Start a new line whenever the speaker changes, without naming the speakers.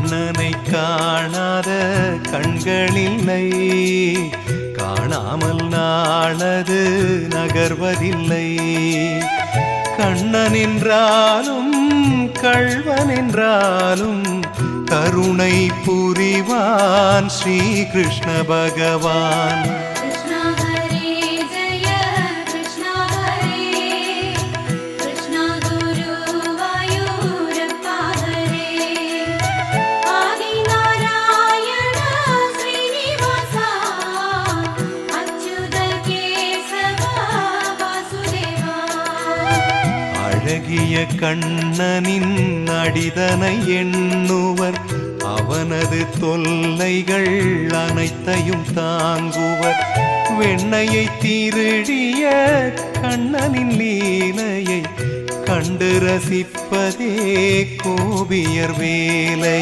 கண்ணனை காணாத கண்களில்லை, காணாமல் நாளது நகர்வதில்லை. கண்ணன் என்றாலும் கள்வன் என்றாலும் கருணை புரிவான் ஸ்ரீ கிருஷ்ண பகவான். அழகிய கண்ணனின் அடிதனை எண்ணுவர், அவனது தொல்லைகள் அனைத்தையும் தாங்குவர். வெண்ணையை திருடிய கண்ணனின் லீலையை கண்டு ரசிப்பதே கோபியர் வேலை.